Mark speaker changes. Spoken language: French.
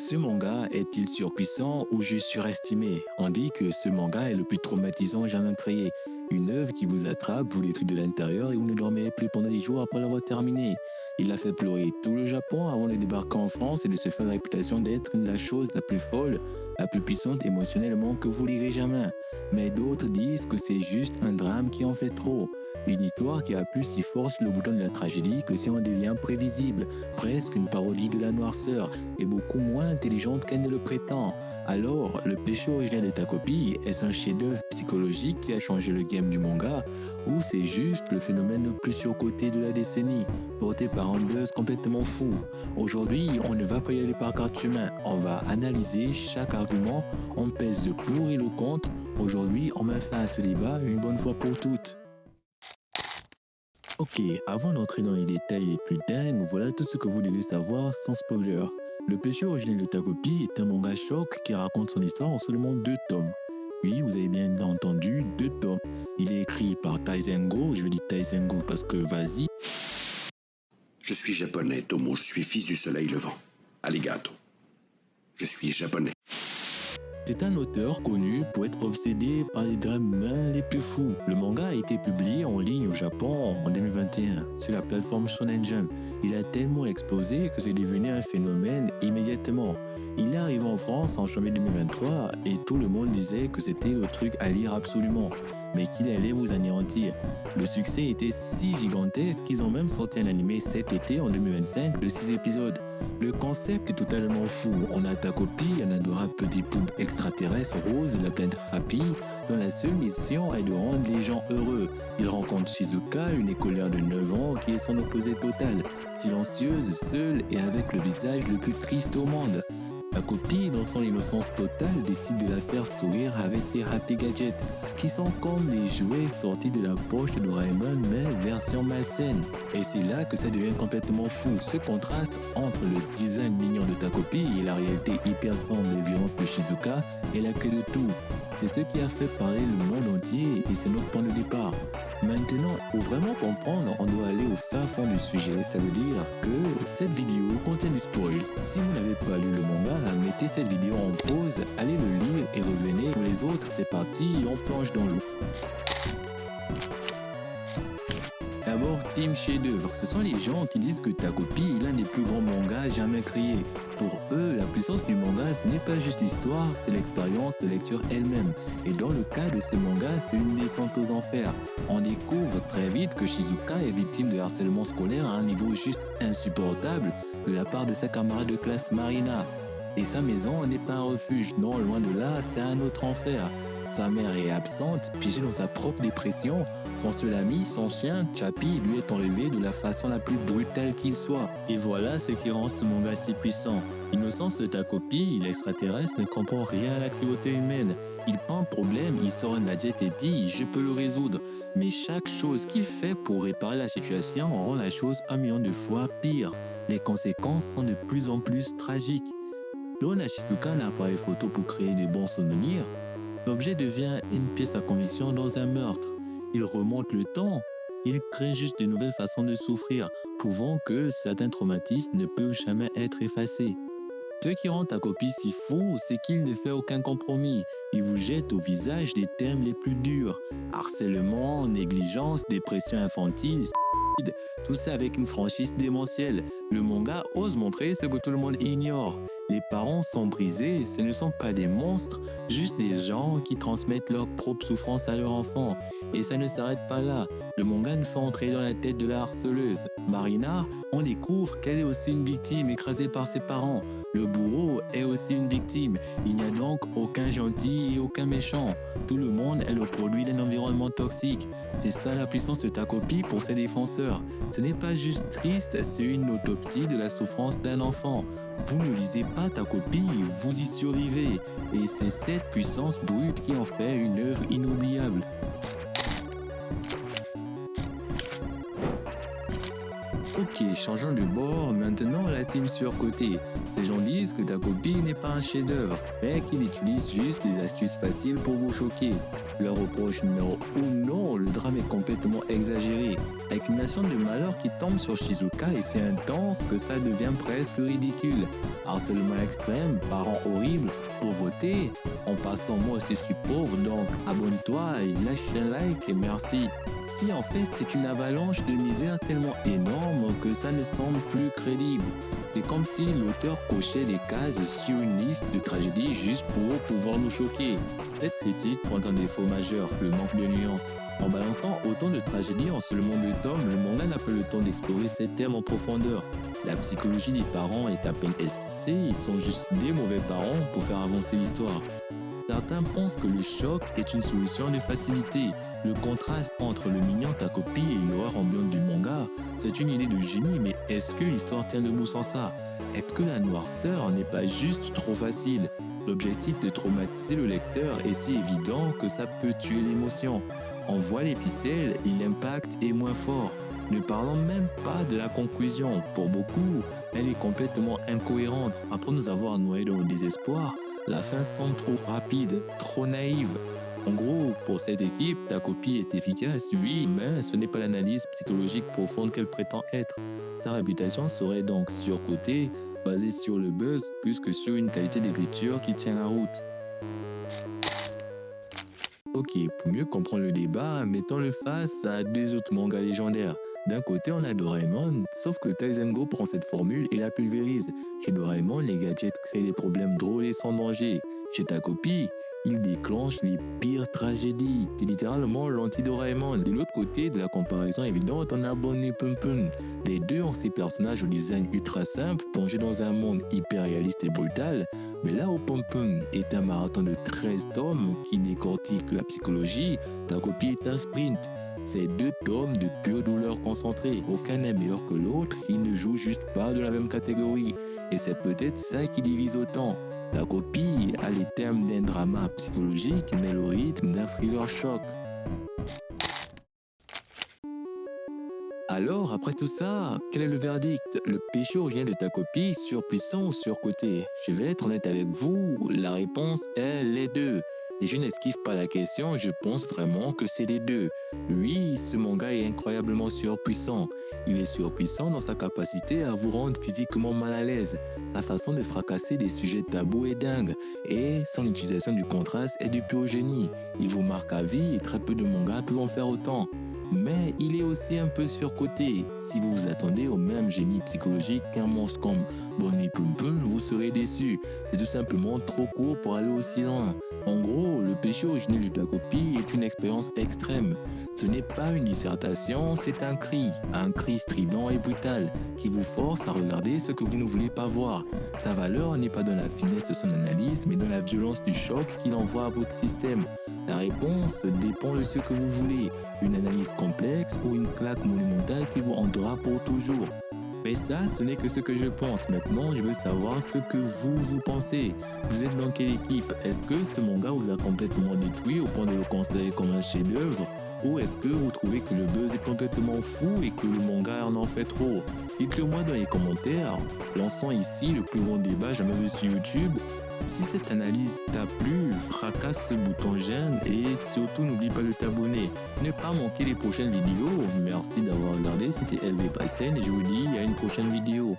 Speaker 1: Ce manga est-il surpuissant ou juste surestimé? On dit que ce manga est le plus traumatisant jamais créé. Une œuvre qui vous attrape, vous détruit de l'intérieur et vous ne dormez plus pendant des jours après l'avoir terminé. Il a fait pleurer tout le Japon avant de débarquer en France et de se faire la réputation d'être la chose la plus folle, la plus puissante émotionnellement que vous lirez jamais. Mais d'autres disent que c'est juste un drame qui en fait trop. Une histoire qui appuie si fort sur le bouton de la tragédie que si on devient prévisible, presque une parodie de la noirceur, et beaucoup moins intelligente qu'elle ne le prétend. Alors, le péché originel de ta copie, est-ce un chef-d'œuvre psychologique qui a changé le game du manga, ou c'est juste le phénomène le plus surcoté de la décennie, porté par un buzz complètement fou? Aujourd'hui, on ne va pas y aller par quatre chemins, on va analyser chaque argument, on pèse le pour et le contre. Aujourd'hui, on met fin à ce débat une bonne fois pour toutes. Ok, avant d'entrer dans les détails les plus dingues, voilà tout ce que vous devez savoir sans spoiler. Le péché originel de ta copie est un manga choc qui raconte son histoire en seulement 2 tomes. Oui, vous avez bien entendu, 2 tomes. Il est écrit par Taizengo, je dis Taizengo parce que vas-y.
Speaker 2: Je suis japonais, Tomo, je suis fils du soleil levant. Arigato. Je suis japonais.
Speaker 1: C'est un auteur connu pour être obsédé par les drames humains les plus fous. Le manga a été publié en ligne au Japon en 2021 sur la plateforme Shonen Jump. Il a tellement explosé que c'est devenu un phénomène immédiatement. Il est arrivé en France en janvier 2023 et tout le monde disait que c'était le truc à lire absolument, mais qu'il allait vous anéantir. Le succès était si gigantesque qu'ils ont même sorti un animé cet été en 2025 de 6 épisodes. Le concept est totalement fou. On a ta copie, un adorable petit poulpe extraterrestre rose de la planète Happy, dont la seule mission est de rendre les gens heureux. Il rencontre Shizuka, une écolière de 9 ans qui est son opposé total, silencieuse, seule et avec le visage le plus triste au monde. La copie, dans son innocence totale, décide de la faire sourire avec ses Happy Gadgets, qui sont comme des jouets sortis de la poche de Doraemon, mais version malsaine. Et c'est là que ça devient complètement fou, ce contraste entre le design mignon de ta copie et la réalité hyper sombre et violente de Shizuka est la clé de tout. C'est ce qui a fait parler le monde entier et c'est notre point de départ. Maintenant, pour vraiment comprendre, on doit aller au fin fond du sujet. Ça veut dire que cette vidéo contient du spoil. Si vous n'avez pas lu le manga, mettez cette vidéo en pause, allez le lire et revenez. Pour les autres, c'est parti, on plonge dans l'eau. D'abord, team chef-d'œuvre. Ce sont les gens qui disent que ta copie est l'un des plus grands mangas jamais créés. Pour eux, la puissance du manga, ce n'est pas juste l'histoire, c'est l'expérience de lecture elle-même. Et dans le cas de ce manga, c'est une descente aux enfers. On découvre très vite que Shizuka est victime de harcèlement scolaire à un niveau juste insupportable de la part de sa camarade de classe Marina. Et sa maison n'est pas un refuge, non, loin de là, c'est un autre enfer. Sa mère est absente, piégée dans sa propre dépression. Son seul ami, son chien, Chappie, lui est enlevé de la façon la plus brutale qu'il soit. Et voilà ce qui rend ce manga si puissant. L'innocence de ta copie, l'extraterrestre ne comprend rien à la cruauté humaine. Il prend un problème, il sort un gadget et dit « je peux le résoudre ». Mais chaque chose qu'il fait pour réparer la situation rend la chose 1 million de fois pire. Les conséquences sont de plus en plus tragiques. Donne à Shizuka un appareil photo pour créer de bons souvenirs. L'objet devient une pièce à conviction dans un meurtre. Il remonte le temps. Il crée juste de nouvelles façons de souffrir, prouvant que certains traumatismes ne peuvent jamais être effacés. Ce qui rend ta copie si fou, c'est qu'il ne fait aucun compromis. Il vous jette au visage les termes les plus durs. Harcèlement, négligence, dépression infantile, tout ça avec une franchise démentielle. Le manga ose montrer ce que tout le monde ignore. Les parents sont brisés, ce ne sont pas des monstres, juste des gens qui transmettent leur propre souffrance à leur enfant. Et ça ne s'arrête pas là. Le manga nous fait entrer dans la tête de la harceleuse. Marina, on découvre qu'elle est aussi une victime écrasée par ses parents. Le bourreau est aussi une victime. Il n'y a donc aucun gentil et aucun méchant. Tout le monde est le produit d'un environnement toxique. C'est ça la puissance de ta copie pour ses défenseurs. Ce n'est pas juste triste, c'est une autopsie de la souffrance d'un enfant. Vous ne lisez pas ta copie, vous y survivez. Et c'est cette puissance brute qui en fait une œuvre inoubliable. Ok, Ok, changeons de bord, maintenant la team surcotée. Ces gens disent que ta copie n'est pas un chef-d'œuvre, mais qu'il utilise juste des astuces faciles pour vous choquer. Leur reproche numéro 1, non, le drame est complètement exagéré. Avec une nation de malheur qui tombe sur Shizuka et c'est intense que ça devient presque ridicule. Harcèlement extrême, parents horribles, pauvreté. En passant, moi aussi je suis pauvre, donc abonne-toi et lâche un like et merci. Si en fait c'est une avalanche de misère tellement énorme que ça ne semble plus crédible. C'est comme si l'auteur cochait des cases sur une liste de tragédies juste pour pouvoir nous choquer. Cette critique pointe un défaut majeur, le manque de nuances. En balançant autant de tragédies en seulement 2 tomes, le manga n'a pas le temps d'explorer ces thèmes en profondeur. La psychologie des parents est à peine esquissée, ils sont juste des mauvais parents pour faire avancer l'histoire. Certains pensent que le choc est une solution de facilité. Le contraste entre le mignon ta copie et l'horreur ambiante du manga, c'est une idée de génie, mais est-ce que l'histoire tient debout sans ça? Est-ce que la noirceur n'est pas juste trop facile? L'objectif de traumatiser le lecteur est si évident que ça peut tuer l'émotion. On voit les ficelles et l'impact est moins fort. Ne parlons même pas de la conclusion. Pour beaucoup, elle est complètement incohérente. Après nous avoir noyés dans le désespoir, la fin semble trop rapide, trop naïve. En gros, pour cette équipe, ta copie est efficace, oui, mais ce n'est pas l'analyse psychologique profonde qu'elle prétend être. Sa réputation serait donc surcotée, basée sur le buzz, plus que sur une qualité d'écriture qui tient la route. Ok, pour mieux comprendre le débat, mettons-le face à 2 autres mangas légendaires. D'un côté, on a Doraemon, sauf que Taizengo prend cette formule et la pulvérise. Chez Doraemon, les gadgets créent des problèmes drôles et sans danger. Chez ta copie, il déclenche les pires tragédies. C'est littéralement l'anti-Doraemon. De l'autre côté de la comparaison évidente, on a Bonnie Pum Pum. Les deux ont ces personnages au design ultra simple, plongés dans un monde hyper réaliste et brutal. Mais là où Pum Pum est un marathon de 13 tomes qui décortique la psychologie, ta copie est un sprint. C'est 2 tomes de pure douleur concentrée. Aucun n'est meilleur que l'autre, ils ne jouent juste pas de la même catégorie. Et c'est peut-être ça qui divise autant. Ta copie a les termes d'un drama psychologique, mais le rythme d'un thriller choc. Alors, après tout ça, quel est le verdict? Le péché originaire de ta copie, surpuissant ou surcoté? Je vais être honnête avec vous, la réponse est les deux. Et je n'esquive pas la question, je pense vraiment que c'est les deux. Oui, ce manga est incroyablement surpuissant. Il est surpuissant dans sa capacité à vous rendre physiquement mal à l'aise. Sa façon de fracasser des sujets tabous est dingue. Et son utilisation du contraste est du pur génie. Il vous marque à vie et très peu de mangas peuvent en faire autant. Mais il est aussi un peu surcoté. Si vous vous attendez au même génie psychologique qu'un monstre comme Bonnie Pum Pum, vous serez déçu. C'est tout simplement trop court pour aller aussi loin. En gros, le péché originel de ta copie est une expérience extrême. Ce n'est pas une dissertation, c'est un cri strident et brutal, qui vous force à regarder ce que vous ne voulez pas voir. Sa valeur n'est pas dans la finesse de son analyse, mais dans la violence du choc qu'il envoie à votre système. La réponse dépend de ce que vous voulez, une analyse complexe ou une claque monumentale qui vous hantera pour toujours. Mais ça, ce n'est que ce que je pense. Maintenant, je veux savoir ce que vous pensez. Vous êtes dans quelle équipe? Est-ce que ce manga vous a complètement détruit au point de le considérer comme un chef-d'œuvre? Ou est-ce que vous trouvez que le buzz est complètement fou et que le manga en fait trop? Dites-le moi dans les commentaires. Lançons ici le plus grand débat jamais vu sur YouTube. Si cette analyse t'a plu, fracasse ce bouton j'aime et surtout n'oublie pas de t'abonner. Ne pas manquer les prochaines vidéos. Merci d'avoir regardé, c'était LV Paisen et je vous dis à une prochaine vidéo.